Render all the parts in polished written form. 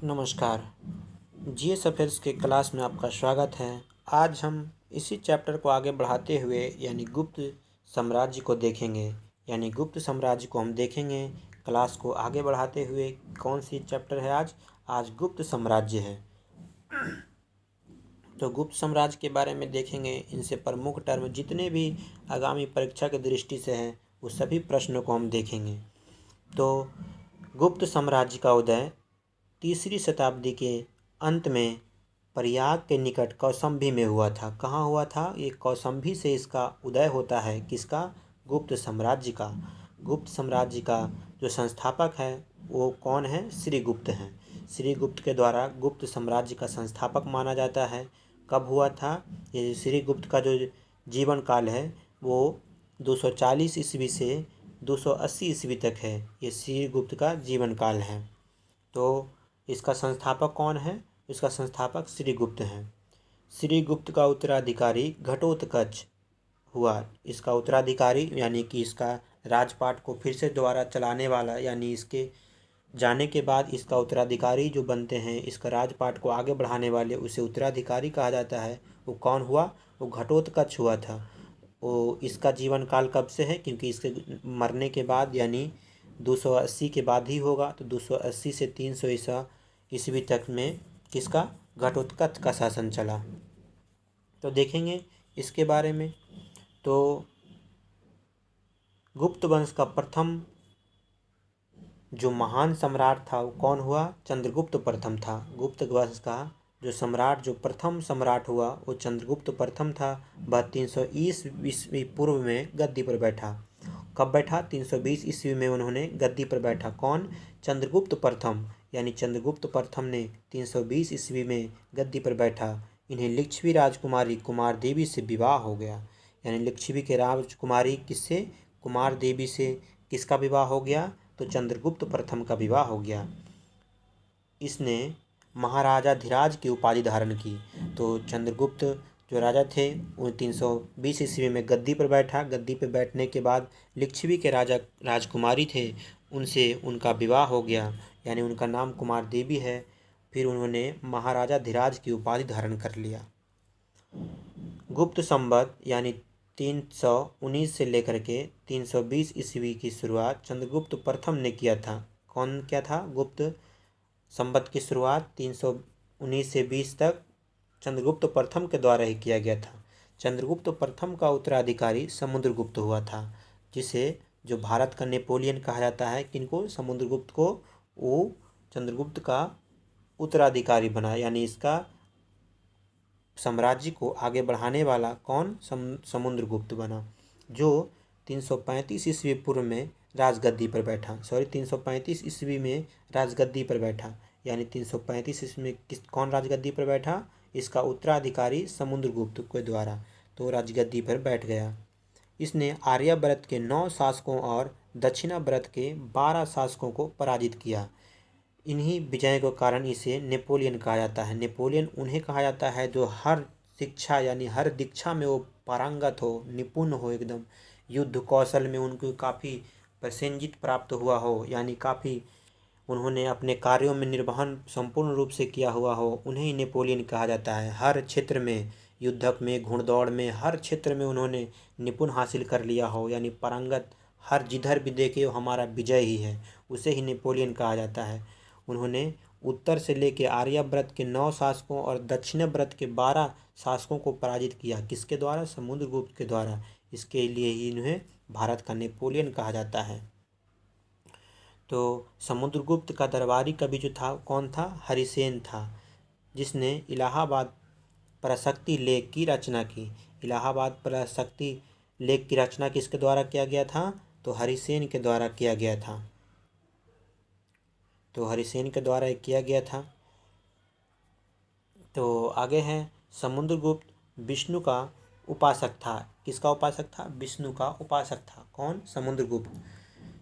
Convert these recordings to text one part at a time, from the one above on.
नमस्कार। GS affairs के class में आपका स्वागत है। आज हम इसी चैप्टर को आगे बढ़ाते हुए यानी गुप्त साम्राज्य को देखेंगे। यानी गुप्त साम्राज्य को हम देखेंगे क्लास को आगे बढ़ाते हुए। कौन सी चैप्टर है आज गुप्त साम्राज्य है। तो गुप्त साम्राज्य के बारे में देखेंगे। इनसे प्रमुख टर्म जितने भी आगामी परीक्षा की दृष्टि से हैं उस सभी प्रश्नों को हम देखेंगे। तो गुप्त साम्राज्य का उदय 3री शताब्दी के अंत में प्रयाग के निकट कौशाम्बी में हुआ था। कहाँ हुआ था? ये कौशाम्बी से इसका उदय होता है। किसका? गुप्त साम्राज्य का। गुप्त साम्राज्य का जो संस्थापक है वो कौन है? श्रीगुप्त हैं। श्रीगुप्त के द्वारा गुप्त साम्राज्य का संस्थापक माना जाता है। कब हुआ था? ये श्रीगुप्त का जो जीवन काल है वो 240 ईस्वी से 280 ईस्वी तक है। ये श्रीगुप्त का जीवन काल है। तो इसका संस्थापक कौन है? इसका संस्थापक श्रीगुप्त हैं। श्रीगुप्त का उत्तराधिकारी घटोत्कच हुआ। इसका उत्तराधिकारी यानी कि इसका राजपाट को फिर से दोबारा चलाने वाला, यानी इसके जाने के बाद इसका उत्तराधिकारी जो बनते हैं, इसका राजपाट को आगे बढ़ाने वाले, उसे उत्तराधिकारी कहा जाता है। वो कौन हुआ? वो घटोत्कच हुआ था। वो इसका जीवन काल कब से है? क्योंकि इसके मरने के बाद यानी 280 के बाद ही होगा। तो 280 से 300 ईस्वी तक में किसका? घटोत्कच का शासन चला। तो देखेंगे इसके बारे में। तो गुप्त वंश का प्रथम जो महान सम्राट था वो कौन हुआ? चंद्रगुप्त प्रथम था। गुप्त वंश का जो सम्राट, जो प्रथम सम्राट हुआ वो चंद्रगुप्त प्रथम था। वह 320 ईस्वी पूर्व में गद्दी पर बैठा। कब बैठा? 320 ईस्वी में उन्होंने गद्दी पर बैठा। कौन? चंद्रगुप्त प्रथम। यानी चंद्रगुप्त प्रथम ने 320 ईस्वी में गद्दी पर बैठा। इन्हें लिच्छवी राजकुमारी कुमार देवी से विवाह हो गया। यानी लिच्छवी के राजकुमारी किससे? कुमार देवी से किसका विवाह हो गया? तो चंद्रगुप्त प्रथम का विवाह हो गया। इसने महाराजाधिराज की उपाधि धारण की। तो चंद्रगुप्त जो राजा थे वो 320 ईस्वी में गद्दी पर बैठा। गद्दी पर बैठने के बाद लिच्छवी के राजा राजकुमारी थे, उनसे उनका विवाह हो गया। यानी उनका नाम कुमार देवी है। फिर उन्होंने महाराजाधिराज की उपाधि धारण कर लिया। गुप्त संवत यानी 319 से लेकर के 320 ईस्वी की शुरुआत चंद्रगुप्त प्रथम ने किया था। कौन क्या था? गुप्त संवत की शुरुआत 319 से 20 तक चंद्रगुप्त प्रथम के द्वारा ही किया गया था। चंद्रगुप्त प्रथम का उत्तराधिकारी समुद्रगुप्त हुआ था, जिसे जो भारत का नेपोलियन कहा जाता है। किनको? समुद्रगुप्त को। वो चंद्रगुप्त का उत्तराधिकारी बना। यानी इसका साम्राज्य को आगे बढ़ाने वाला कौन? समुद्रगुप्त बना, जो 335 ईस्वी पूर्व में राजगद्दी पर बैठा। 335 ईस्वी में राजगद्दी पर बैठा। यानी 335 ईस्वी में कौन राजगद्दी पर बैठा? इसका उत्तराधिकारी समुद्रगुप्त के द्वारा। तो राजगद्दी पर बैठ गया। इसने आर्यावर्त के 9 शासकों और दक्षिणावर्त के 12 शासकों को पराजित किया। इन्हीं विजय के कारण इसे नेपोलियन कहा जाता है। नेपोलियन उन्हें कहा जाता है जो हर शिक्षा यानी हर दीक्षा में वो पारंगत हो, निपुण हो, एकदम युद्ध कौशल में उनको काफ़ी प्रसेनजित प्राप्त हुआ हो, यानी काफ़ी उन्होंने अपने कार्यों में निर्वहन संपूर्ण रूप से किया हुआ हो, उन्हें ही नेपोलियन कहा जाता है। हर क्षेत्र में, युद्धक में, घुड़दौड़ में, हर क्षेत्र में उन्होंने निपुण हासिल कर लिया हो, यानी पारंगत। हर जिधर भी देखे हो हमारा विजय ही है, उसे ही नेपोलियन कहा जाता है। उन्होंने उत्तर से लेकर आर्यावर्त के 9 शासकों और दक्षिणावर्त के 12 शासकों को पराजित किया। किसके द्वारा? समुद्रगुप्त के द्वारा। इसके लिए ही इन्हें भारत का नेपोलियन कहा जाता है। तो समुद्रगुप्त का दरबारी कवि जो था कौन था? हरिसेन था, जिसने इलाहाबाद पराशक्ति लेख की रचना की। इलाहाबाद पराशक्ति लेख की रचना किसके द्वारा किया गया था? तो हरिसेन के द्वारा किया गया था। तो हरिसेन के द्वारा किया गया था। तो आगे है समुद्रगुप्त विष्णु का उपासक था। किसका उपासक था? विष्णु का उपासक था। कौन? समुद्रगुप्त।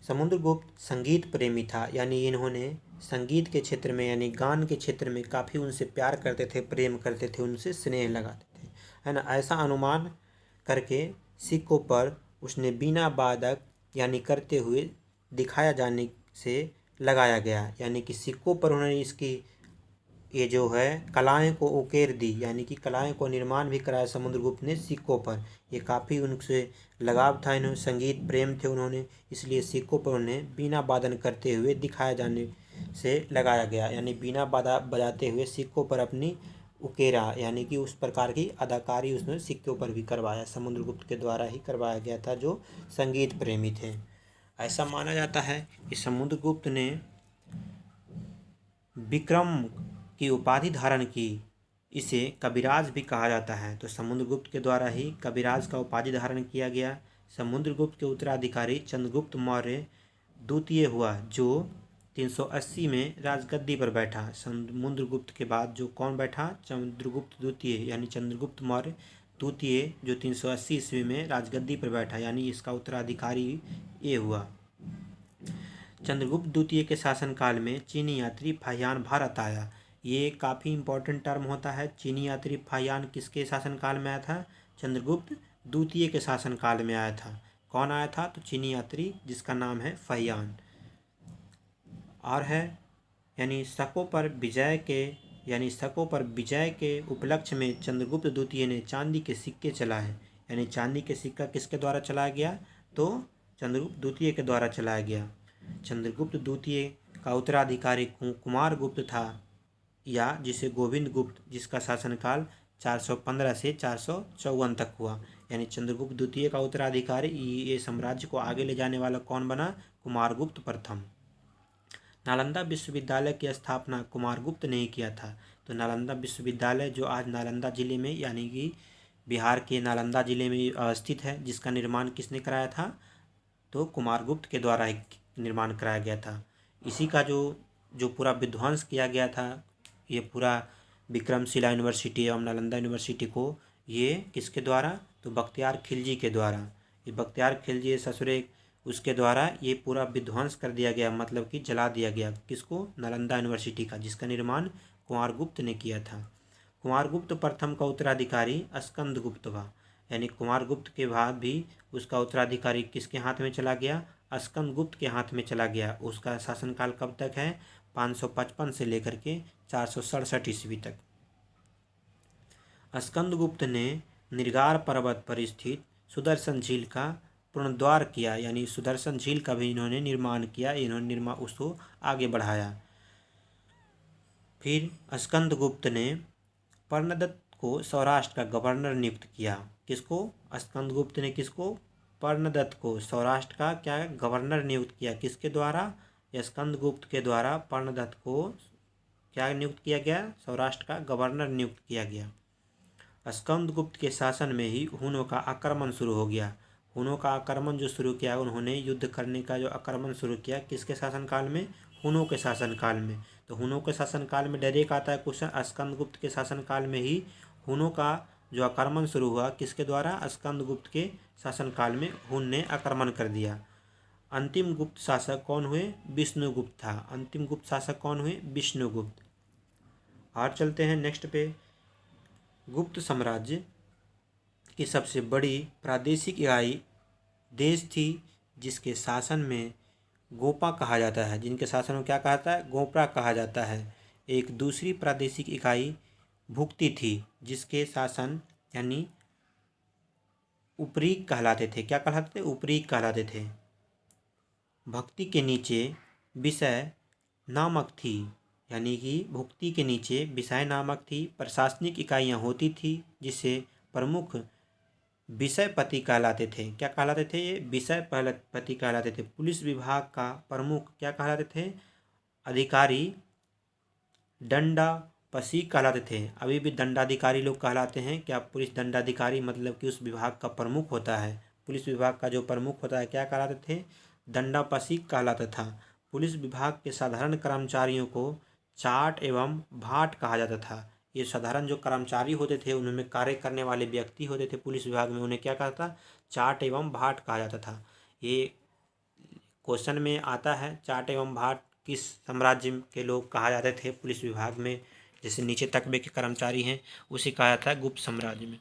समुद्रगुप्त संगीत प्रेमी था। यानी इन्होंने संगीत के क्षेत्र में यानी गान के क्षेत्र में काफ़ी उनसे प्यार करते थे, प्रेम करते थे, उनसे स्नेह लगाते थे, है ना। ऐसा अनुमान करके सिक्कों पर उसने बिना वादक यानी करते हुए दिखाया जाने से लगाया गया। यानी कि सिक्कों पर उन्होंने इसकी ये जो है कलाएं को उकेर दी, यानी कि कलाएं को निर्माण भी कराया समुद्रगुप्त ने सिक्कों पर। ये काफ़ी उनसे लगाव था, इन्होंने संगीत प्रेम थे उन्होंने, इसलिए सिक्कों पर उन्हें बीना वादन करते हुए दिखाया जाने से लगाया गया, यानी बीना बजाते हुए सिक्कों पर अपनी उकेरा, यानी कि उस प्रकार की अदाकारी उसने सिक्कों पर भी करवाया, समुद्रगुप्त के द्वारा ही करवाया गया था, जो संगीत प्रेमी थे। ऐसा माना जाता है कि समुद्रगुप्त ने विक्रम की उपाधि धारण की। इसे कविराज भी कहा जाता है, तो समुद्रगुप्त के द्वारा ही कविराज का उपाधि धारण किया गया। समुद्रगुप्त के उत्तराधिकारी चंद्रगुप्त मौर्य द्वितीय हुआ, जो 380 में राजगद्दी पर बैठा। समुद्रगुप्त के बाद जो कौन बैठा? चंद्रगुप्त द्वितीय, यानी चंद्रगुप्त मौर्य द्वितीय, जो 380 ईस्वी में राजगद्दी पर बैठा, यानी इसका उत्तराधिकारी ये हुआ। चंद्रगुप्त द्वितीय के शासनकाल में चीनी यात्री फाहियान भारत आया। ये काफ़ी इंपॉर्टेंट टर्म होता है। चीनी यात्री फाहियान किसके शासनकाल में आया था? चंद्रगुप्त द्वितीय के शासनकाल में आया था। कौन आया था? तो चीनी यात्री जिसका नाम है फाहियान। और है यानी शकों पर विजय के उपलक्ष्य में चंद्रगुप्त द्वितीय ने चांदी के सिक्के चलाए। यानी चांदी के सिक्का किसके द्वारा चलाया गया? तो चंद्रगुप्त द्वितीय के द्वारा चलाया गया। चंद्रगुप्त द्वितीय का उत्तराधिकारी कुमार गुप्त था, या जिसे गोविंद गुप्त, जिसका शासनकाल 415 से 454 तक हुआ। यानी चंद्रगुप्त द्वितीय का उत्तराधिकारी ये साम्राज्य को आगे ले जाने वाला कौन बना? कुमारगुप्त प्रथम। नालंदा विश्वविद्यालय की स्थापना कुमारगुप्त ने ही किया था। तो नालंदा विश्वविद्यालय जो आज नालंदा जिले में, यानी कि बिहार के नालंदा जिले में स्थित है, जिसका निर्माण किसने कराया था? तो कुमारगुप्त के द्वारा निर्माण कराया गया था। इसी का जो पूरा विध्वंस किया गया था, ये पूरा विक्रमशिला यूनिवर्सिटी एवं नालंदा यूनिवर्सिटी को, ये किसके द्वारा? तो बख्तियार खिलजी के द्वारा। ये बख्तियार खिलजी ससुरे उसके द्वारा ये पूरा विध्वंस कर दिया गया, मतलब कि जला दिया गया। किसको? नालंदा यूनिवर्सिटी का, जिसका निर्माण कुमारगुप्त ने किया था। कुमारगुप्त प्रथम का उत्तराधिकारी स्कंदगुप्त हुआ। यानी कुमारगुप्त के बाद भी उसका उत्तराधिकारी किसके हाथ में चला गया? स्कंदगुप्त के हाथ में चला गया। उसका शासनकाल कब तक है? 555 से लेकर के 467 ईस्वी तक। स्कंदगुप्त ने निर्गार पर्वत पर स्थित सुदर्शन झील का पुनरुद्धार किया, यानी सुदर्शन झील का भी इन्होंने निर्माण किया। इन्होंने उसको आगे बढ़ाया। फिर स्कंदगुप्त ने पर्णदत्त को सौराष्ट्र का गवर्नर नियुक्त किया। किसको? स्कंदगुप्त ने किसको? पर्णदत्त को सौराष्ट्र का क्या गवर्नर नियुक्त किया। किसके द्वारा? स्कंदगुप्त के द्वारा पर्णदत्त को क्या नियुक्त किया गया? सौराष्ट्र का गवर्नर नियुक्त किया गया। स्कंदगुप्त के शासन में ही हुनों का आक्रमण शुरू हो गया। हुनों का आक्रमण जो शुरू किया, उन्होंने युद्ध करने का जो आक्रमण शुरू किया, किसके शासनकाल में? हुनों के शासनकाल में। तो हुनों के शासनकाल में डायरेक्ट आता है क्वेश्चन, स्कंदगुप्त के शासनकाल में ही हुनों का जो आक्रमण शुरू हुआ, किसके द्वारा? स्कंदगुप्त के शासनकाल में हुन ने आक्रमण कर दिया। अंतिम गुप्त शासक कौन हुए? विष्णुगुप्त था। अंतिम गुप्त शासक कौन हुए? विष्णुगुप्त। और चलते हैं नेक्स्ट पे। गुप्त साम्राज्य की सबसे बड़ी प्रादेशिक इकाई देश थी, जिसके शासन में गोपा कहा जाता है। जिनके शासन में क्या कहता है? गोपरा कहा जाता है। एक दूसरी प्रादेशिक इकाई भुक्ति थी, जिसके शासन यानी उपरीक कहलाते थे। क्या कहलाते थे? उपरीक कहलाते थे। भक्ति के नीचे विषय नामक थी, यानी कि भुक्ति के नीचे विषय नामक थी। प्रशासनिक इकाइयाँ होती थी, जिसे प्रमुख विषयपति कहलाते थे। क्या कहलाते थे? ये विषयपति कहलाते थे। पुलिस विभाग का प्रमुख क्या कहलाते थे? अधिकारी दंडापसी कहलाते थे। अभी भी दंडाधिकारी लोग कहलाते हैं। क्या? पुलिस दंडाधिकारी मतलब कि उस विभाग का प्रमुख होता है। पुलिस विभाग का जो प्रमुख होता है क्या कहलाते थे? दंडापसी कहलाता था। पुलिस विभाग के साधारण कर्मचारियों को चाट एवं भाट कहा जाता था। ये साधारण जो कर्मचारी होते थे, उनमें कार्य करने वाले व्यक्ति होते थे पुलिस विभाग में, उन्हें क्या कहा था? चाट एवं भाट कहा जाता था। ये क्वेश्चन में आता है, चाट एवं भाट किस साम्राज्य के लोग कहा जाते थे पुलिस विभाग में? जैसे नीचे तकबे के कर्मचारी हैं, उसे कहा जाता है गुप्त साम्राज्य में।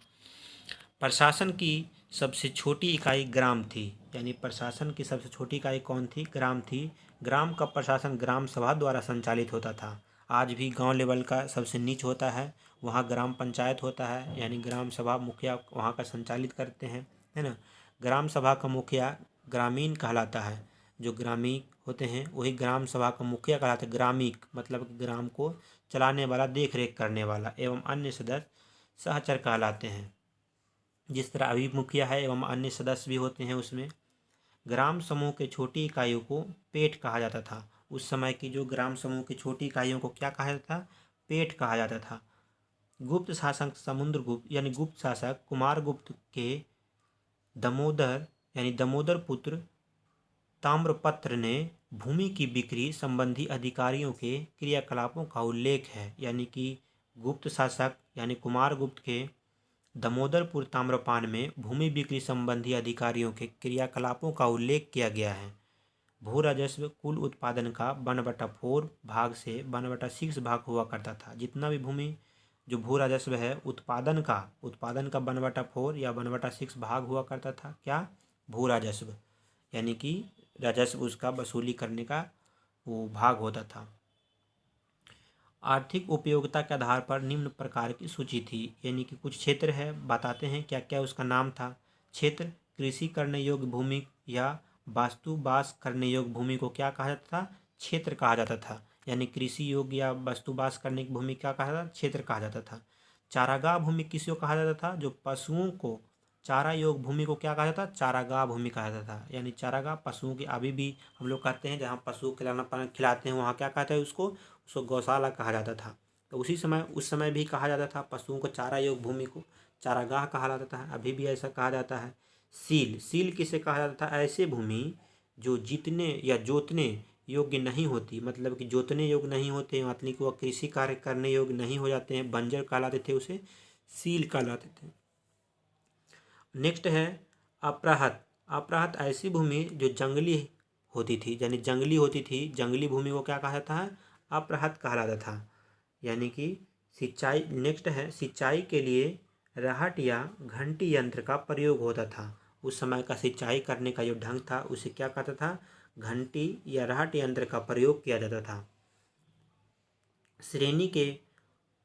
प्रशासन की सबसे छोटी इकाई ग्राम थी। यानी प्रशासन की सबसे छोटी इकाई कौन थी? ग्राम थी। ग्राम का प्रशासन ग्राम सभा द्वारा संचालित होता था। आज भी गांव लेवल का सबसे नीच होता है, वहाँ ग्राम पंचायत होता है, यानी ग्राम सभा मुखिया वहाँ का संचालित करते हैं, है ना। ग्राम सभा का मुखिया ग्रामीण कहलाता है, जो ग्रामीण होते हैं वही ग्राम सभा का मुखिया कहलाते हैं। ग्रामीक मतलब ग्राम को चलाने वाला, देख रेख करने वाला, एवं अन्य सदस्य सहचर कहलाते हैं। जिस तरह अभी मुखिया है एवं अन्य सदस्य भी होते हैं उसमें। ग्राम समूह के छोटी इकाइयों को पेट कहा जाता था। उस समय की जो ग्राम समूह की छोटी इकाइयों को क्या कहा जाता था? पेट कहा जाता था। गुप्त शासक समुद्रगुप्त यानी गुप्त शासक कुमारगुप्त के दामोदर यानी दामोदर पुत्र ताम्रपत्र ने भूमि की बिक्री संबंधी अधिकारियों के क्रियाकलापों का उल्लेख है। यानी कि गुप्त शासक यानी कुमारगुप्त के दामोदरपुर ताम्रपान में भूमि बिक्री संबंधी अधिकारियों के क्रियाकलापों का उल्लेख किया गया है। भू राजस्व कुल उत्पादन का 1/4 भाग से 1/6 भाग हुआ करता था। जितना भी भूमि जो भू राजस्व है उत्पादन का 1/4 या 1/6 भाग हुआ करता था। क्या? भू राजस्व, यानी कि राजस्व उसका वसूली करने का वो भाग होता था। आर्थिक उपयोगिता के आधार पर निम्न प्रकार की सूची थी, यानी कि कुछ क्षेत्र है, बताते हैं क्या क्या उसका नाम था। क्षेत्र कृषि करने योग्य भूमि या वास्तुवास करने योग्य भूमि को क्या कहा जाता था? क्षेत्र कहा जाता था। यानी कृषि योग्य या वास्तुवास करने की भूमि क्या कहा जाता था? क्षेत्र कहा जाता था। चारागाह भूमि किसको कहा जाता था? जो पशुओं को चारा योग भूमि को क्या कहा जाता? चारागाह भूमि कहा जाता था। यानी चारागाह पशुओं की, अभी भी हम लोग कहते हैं जहाँ पशु खिलाना पाना खिलाते हैं वहाँ क्या कहते हैं उसको गौशाला कहा जाता था। तो उस समय भी कहा जाता था पशुओं को चारा योग भूमि को चारागाह कहा जाता था। अभी भी ऐसा कहा जाता है। सील किसे कहा जाता था? ऐसे भूमि जो जीतने या जोतने योग्य नहीं होती, मतलब कि जोतने योग्य नहीं होते, मतलब कि वह कृषि कार्य करने योग्य नहीं हो जाते हैं, बंजर कहलाते थे, उसे सील कहलाते थे। नेक्स्ट है अपराहत। अपराहत ऐसी भूमि जो जंगली होती थी, यानी जंगली होती थी, जंगली भूमि को क्या कहा जाता है? अपराहत कहलाता था। यानी कि सिंचाई, नेक्स्ट है सिंचाई के लिए राहट या घंटी यंत्र का प्रयोग होता था। उस समय का सिंचाई करने का जो ढंग था उसे क्या कहता था? घंटी या राहट यंत्र का प्रयोग किया जाता था। श्रेणी के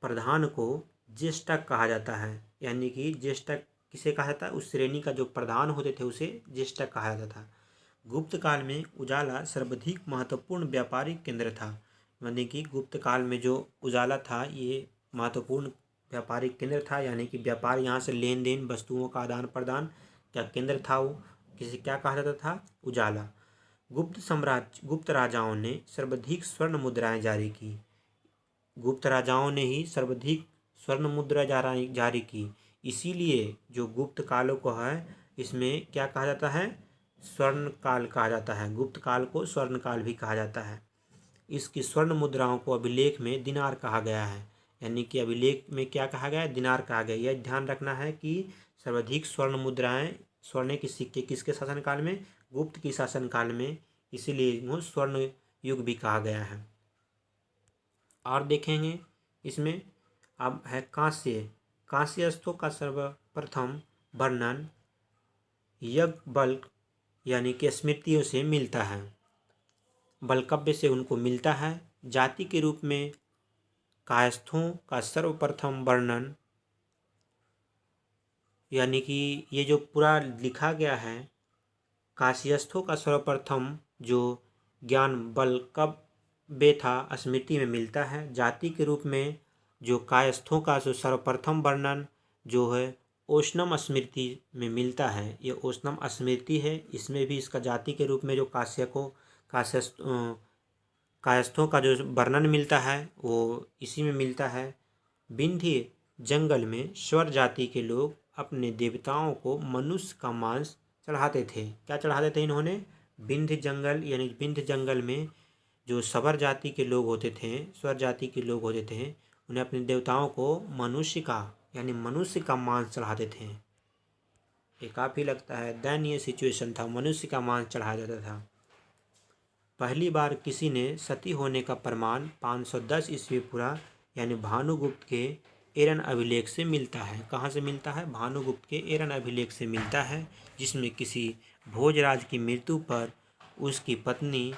प्रधान को ज्येष्ठक कहा जाता है। यानी कि ज्येष्ठक किसे कहा जाता है? उस श्रेणी का जो प्रधान होते थे उसे ज्येष्ठक कहा जाता था। गुप्त काल में उजाला सर्वाधिक महत्वपूर्ण व्यापारिक केंद्र था। यानी कि गुप्त काल में जो उजाला था ये महत्वपूर्ण व्यापारिक केंद्र था। यानी कि व्यापार, यहाँ से लेन देन, वस्तुओं का आदान प्रदान का केंद्र था। वो किसे क्या कहा जाता था? उजाला। गुप्त राजाओं ने सर्वाधिक स्वर्ण मुद्राएं जारी की। गुप्त राजाओं ने ही सर्वाधिक स्वर्ण मुद्रा जारी की। इसीलिए जो गुप्त कालों को है इसमें क्या कहा जाता है? स्वर्ण काल कहा जाता है। गुप्त काल को स्वर्ण काल भी कहा जाता है। इसकी स्वर्ण मुद्राओं को अभिलेख में दिनार कहा गया है। यानी कि अभिलेख में क्या कहा गया है? दिनार कहा गया। यह ध्यान रखना है कि सर्वाधिक स्वर्ण मुद्राएं, स्वर्ण के सिक्के किसके शासनकाल में? गुप्त की शासनकाल में, इसीलिए इनको स्वर्ण युग भी कहा गया है। और देखेंगे इसमें अब है कांस्यस्थों का सर्वप्रथम वर्णन याज्ञवल्क्य यानी कि स्मृतियों से मिलता है, वल्कव्य से उनको मिलता है। जाति के रूप में कायस्थों का सर्वप्रथम वर्णन, यानी कि ये जो पूरा लिखा गया है कांस्यस्थों का सर्वप्रथम जो ज्ञान वल्कव्य था स्मृति में मिलता है। जाति के रूप में जो कायस्थों का जो सर्वप्रथम वर्णन जो है ओशनम स्मृति में मिलता है। ये ओशनम स्मृति है। इसमें भी इसका जाति के रूप में जो कायस्थों का जो वर्णन मिलता है वो इसी में मिलता है। विंध्य जंगल में स्वर जाति के लोग अपने देवताओं को मनुष्य का मांस चढ़ाते थे। क्या चढ़ाते थे इन्होंने? विंध्य जंगल, यानी विंध्य जंगल में जो स्वर जाति के लोग होते थे, स्वर जाति के लोग होते थे, उन्हें अपने देवताओं को मनुष्य का, यानी मनुष्य का मांस चढ़ाते थे। ये काफ़ी लगता है दयनीय सिचुएशन था, मनुष्य का मांस चढ़ाया जाता था। पहली बार किसी ने सती होने का प्रमाण 510 ईस्वी पूर्व यानी भानुगुप्त के एरन अभिलेख से मिलता है। कहाँ से मिलता है? भानुगुप्त के एरन अभिलेख से मिलता है, जिसमें किसी भोजराज की मृत्यु पर उसकी पत्नी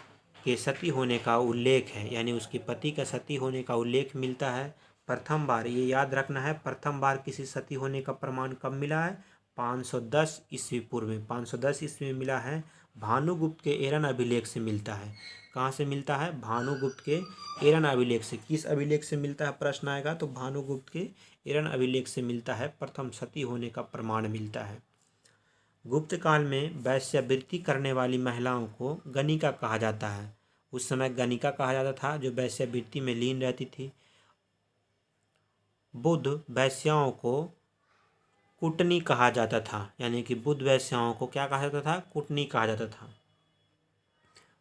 के सती होने का उल्लेख है, यानी उसके पति का सती होने का उल्लेख मिलता है। प्रथम बार, ये याद रखना है, प्रथम बार किसी सती होने का प्रमाण कब मिला है? 510 ईस्वी पूर्व में, 510 ईस्वी में मिला है। भानुगुप्त के एरन अभिलेख से मिलता है। कहाँ से मिलता है? भानुगुप्त के एरन अभिलेख से। किस अभिलेख से मिलता है? प्रश्न आएगा तो भानुगुप्त के एरन अभिलेख से मिलता है, प्रथम सती होने का प्रमाण मिलता है। गुप्त काल में वैश्यावृत्ति करने वाली महिलाओं को गणिका कहा जाता है। उस समय गणिका कहा जाता था जो वैश्यावृत्ति में लीन रहती थी। बुद्ध वैश्याओं को कुटनी कहा जाता था, यानी कि बुद्ध वैश्याओं को क्या कहा जाता था? कुटनी कहा जाता था।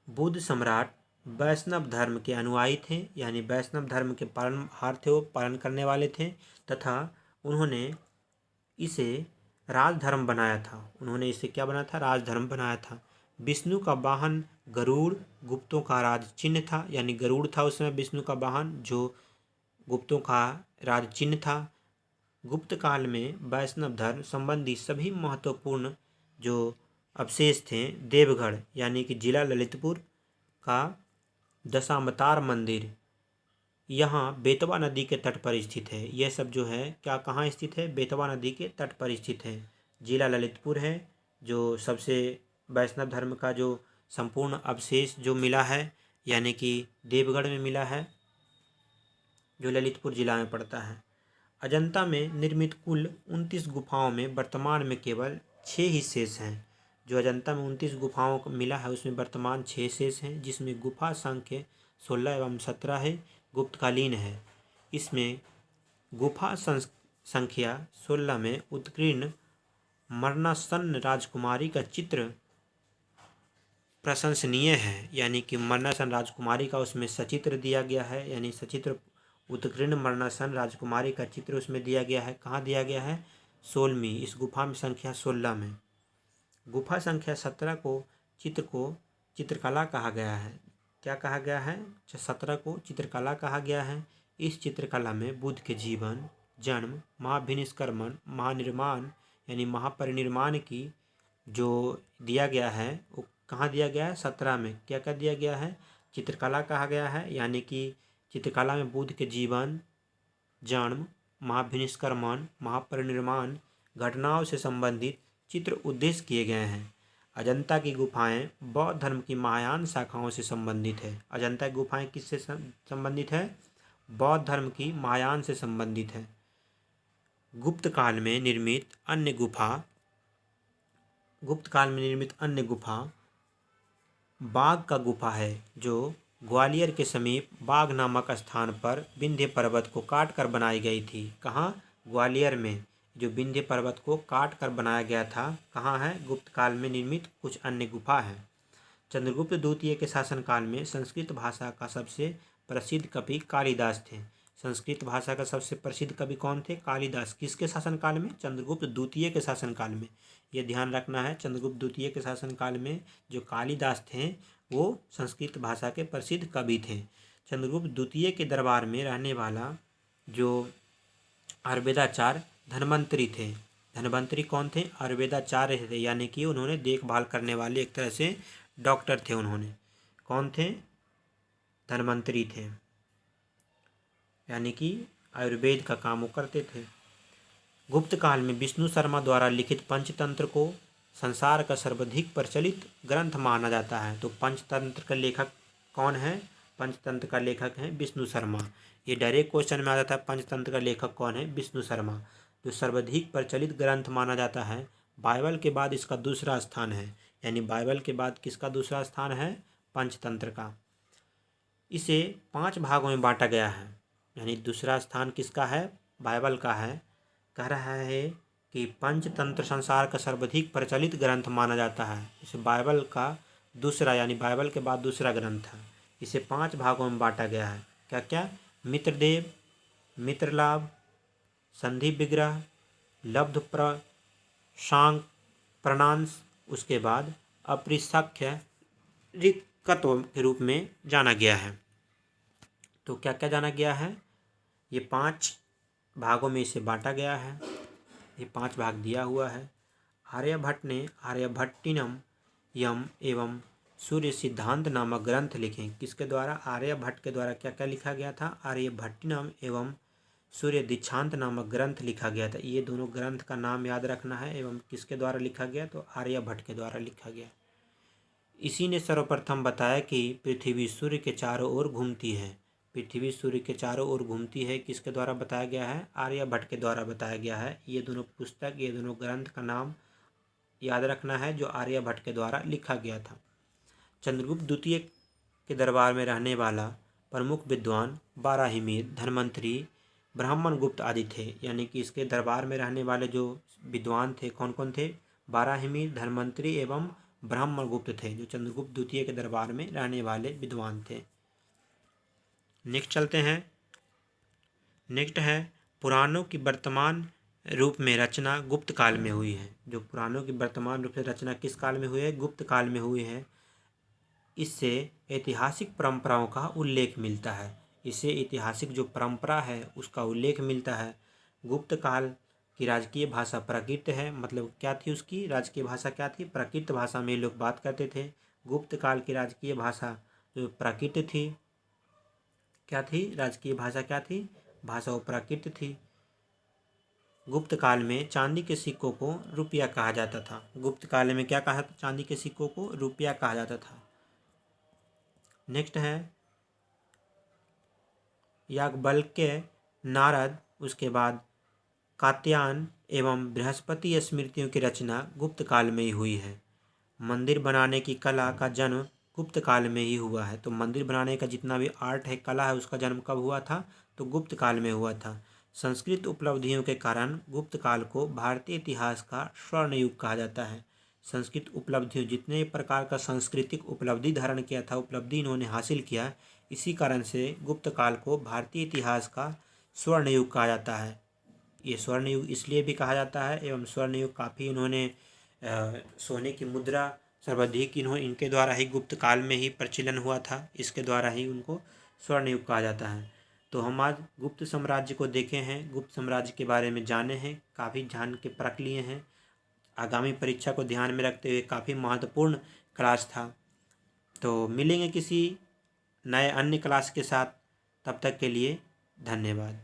बुद्ध सम्राट वैष्णव धर्म के अनुयायी थे, यानी वैष्णव धर्म के पालनहार थे, वो पालन करने वाले थे, तथा उन्होंने इसे राजधर्म बनाया था। उन्होंने इसे क्या बनाया था? राजधर्म बनाया था। विष्णु का वाहन गरुड़ गुप्तों का राज चिन्ह था, यानी गरुड़ था उस समय विष्णु का वाहन, जो गुप्तों का राज चिन्ह था। गुप्त काल में वैष्णव धर्म संबंधी सभी महत्वपूर्ण जो अवशेष थे, देवगढ़ यानी कि जिला ललितपुर का दशावतार मंदिर यहाँ बेतवा नदी के तट पर स्थित है। यह सब जो है क्या कहाँ स्थित है? बेतवा नदी के तट पर स्थित है। जिला ललितपुर है जो सबसे वैष्णव धर्म का जो संपूर्ण अवशेष जो मिला है, यानी कि देवगढ़ में मिला है, जो ललितपुर जिला में पड़ता है। अजंता में निर्मित कुल 29 गुफाओं में वर्तमान में केवल 6 ही शेष हैं। जो अजंता में 29 गुफाओं को मिला है उसमें वर्तमान 6 शेष हैं, जिसमें गुफा संख्या 16 एवं 17 है, गुप्तकालीन है। इसमें गुफा संख्या 16 में उत्कीर्ण मरणासन्न राजकुमारी का चित्र प्रशंसनीय है, यानी कि मरणासन्न राजकुमारी का उसमें सचित्र दिया गया है, यानी सचित्र उत्कीर्ण मरणासन्न राजकुमारी का चित्र उसमें दिया गया है। कहाँ दिया गया है? 16वीं, इस गुफा में संख्या 16 में। गुफा संख्या 17 को चित्रकला कहा गया है। क्या कहा गया है? 17 को चित्रकला कहा गया है। इस चित्रकला में बुद्ध के जीवन, जन्म, महाभिनिष्क्रमण, महानिर्माण यानी महापरिनिर्माण की जो दिया गया है वो कहाँ दिया गया है? 17 में। क्या क्या दिया गया है? चित्रकला कहा गया है, यानी कि चित्रकला में बुद्ध के जीवन, जन्म, महाभिनिष्क्रमण, महापरिनिर्माण घटनाओं से संबंधित चित्र उद्देश्य किए गए हैं। अजंता की गुफाएं बौद्ध धर्म की महायान शाखाओं से संबंधित है। अजंता की गुफाएं किससे संबंधित है? बौद्ध धर्म की महायान से संबंधित है। गुप्त काल में निर्मित अन्य गुफा बाघ का गुफा है, जो ग्वालियर के समीप बाघ नामक स्थान पर विंध्य पर्वत को काट कर बनाई गई थी। कहाँ? ग्वालियर में जो विंध्य पर्वत को काट कर बनाया गया था, कहाँ है? गुप्त काल में निर्मित कुछ अन्य गुफा है। चंद्रगुप्त द्वितीय के शासनकाल में संस्कृत भाषा का सबसे प्रसिद्ध कवि कालिदास थे। संस्कृत भाषा का सबसे प्रसिद्ध कवि कौन थे? कालिदास। किसके शासनकाल में? चंद्रगुप्त द्वितीय के शासनकाल में। ये ध्यान रखना है, चंद्रगुप्त द्वितीय के शासनकाल में जो कालिदास थे वो संस्कृत भाषा के प्रसिद्ध कवि थे। चंद्रगुप्त द्वितीय के दरबार में रहने वाला जो आयुर्वेदाचार्य धन्वंतरी थे। धन्वंतरी कौन थे? आयुर्वेदाचार्य थे, यानी कि उन्होंने देखभाल करने वाले एक तरह से डॉक्टर थे। उन्होंने कौन थे? धन्वंतरी थे, यानी कि आयुर्वेद का काम वो करते थे। गुप्त काल में विष्णु शर्मा द्वारा लिखित पंचतंत्र को संसार का सर्वाधिक प्रचलित ग्रंथ माना जाता है। तो पंचतंत्र का लेखक कौन है? पंचतंत्र का लेखक है विष्णु शर्मा। ये डायरेक्ट क्वेश्चन में आ जाता है, पंचतंत्र का लेखक कौन है? विष्णु शर्मा। जो सर्वाधिक प्रचलित ग्रंथ माना जाता है, बाइबल के बाद इसका दूसरा स्थान है, यानी बाइबल के बाद किसका दूसरा स्थान है? पंचतंत्र का। इसे 5 भागों में बांटा गया है, यानी दूसरा स्थान किसका है? बाइबल का है। कह रहा है कि पंचतंत्र संसार का सर्वाधिक प्रचलित ग्रंथ माना जाता है। इसे बाइबल का दूसरा, यानी बाइबल के बाद दूसरा ग्रंथ है। इसे 5 भागों में बांटा गया है। क्या क्या? मित्रदेव, मित्रलाभ, संधि विग्रह, लब्ध प्रशांक प्रणांश, उसके बाद अपृच्छ्य ऋक्कत्व के रूप में जाना गया है। तो क्या क्या जाना गया है? ये 5 भागों में इसे बांटा गया है। ये 5 भाग दिया हुआ है। आर्यभट्ट ने आर्यभट्टिनम यम एवं सूर्य सिद्धांत नामक ग्रंथ लिखे। किसके द्वारा? आर्यभट्ट के द्वारा। क्या क्या लिखा गया था? आर्यभट्टिनम एवं सूर्य दीक्षांत नामक ग्रंथ लिखा गया था। ये दोनों ग्रंथ का नाम याद रखना है। एवं किसके द्वारा लिखा गया? तो आर्यभट्ट के द्वारा लिखा गया। इसी ने सर्वप्रथम बताया कि पृथ्वी सूर्य के चारों ओर घूमती है। पृथ्वी सूर्य के चारों ओर घूमती है, किसके द्वारा बताया गया है? आर्यभट्ट के द्वारा बताया गया है। ये दोनों पुस्तक, ये दोनों ग्रंथ का नाम याद रखना है जो आर्यभट्ट के द्वारा लिखा गया था। चंद्रगुप्त द्वितीय के दरबार में रहने वाला प्रमुख विद्वान बाराहिमीर, धन्वंतरी, ब्राह्मण गुप्त आदि थे। यानी कि इसके दरबार में रहने वाले जो विद्वान थे कौन कौन थे? बाराहिमीर, धन्वंतरी एवं ब्राह्मण गुप्त थे, जो चंद्रगुप्त द्वितीय के दरबार में रहने वाले विद्वान थे। नेक्स्ट चलते हैं। नेक्स्ट है पुराणों की वर्तमान रूप में रचना गुप्त काल में हुई है। जो पुराणों की वर्तमान रूप से रचना किस काल में हुई है? गुप्त काल में हुई है। इससे ऐतिहासिक परंपराओं का उल्लेख मिलता है। इससे ऐतिहासिक जो परंपरा है उसका उल्लेख मिलता है। गुप्त काल की राजकीय भाषा प्राकृत है। मतलब क्या थी उसकी राजकीय भाषा? क्या थी? प्राकृत भाषा में लोग बात करते थे। गुप्त काल की राजकीय भाषा जो प्राकृत थी, क्या थी? राजकीय भाषा क्या थी? भाषा वो प्राकृत थी। गुप्त काल में चांदी के सिक्कों को रुपया कहा जाता था। गुप्त काल में क्या कहा? चांदी के सिक्कों को रुपया कहा जाता था। नेक्स्ट है याज्ञवल्क्य, नारद, उसके बाद कात्यायन एवं बृहस्पति स्मृतियों की रचना गुप्त काल में ही हुई है। मंदिर बनाने की कला का जन्म गुप्त काल में ही हुआ है। तो मंदिर बनाने का जितना भी आर्ट है, कला है, उसका जन्म कब हुआ था? तो गुप्त काल में हुआ था। संस्कृत उपलब्धियों के कारण गुप्त काल को भारतीय इतिहास का स्वर्ण युग कहा जाता है। संस्कृत उपलब्धियों, जितने प्रकार का सांस्कृतिक उपलब्धि धारण किया था, उपलब्धि इन्होंने हासिल किया, इसी कारण से गुप्त काल को भारतीय इतिहास का स्वर्ण युग कहा जाता है। ये स्वर्ण युग इसलिए भी कहा जाता है। एवं स्वर्ण युग काफ़ी इन्होंने सोने की मुद्रा सर्वाधिक इनके द्वारा ही गुप्त काल में ही प्रचलन हुआ था। इसके द्वारा ही उनको स्वर्ण युग कहा जाता है। तो हम आज गुप्त साम्राज्य को देखे हैं, गुप्त साम्राज्य के बारे में जाने हैं, काफ़ी जान के परख लिए हैं। आगामी परीक्षा को ध्यान में रखते हुए काफ़ी महत्वपूर्ण क्लास था। तो मिलेंगे किसी नए अन्य क्लास के साथ। तब तक के लिए धन्यवाद।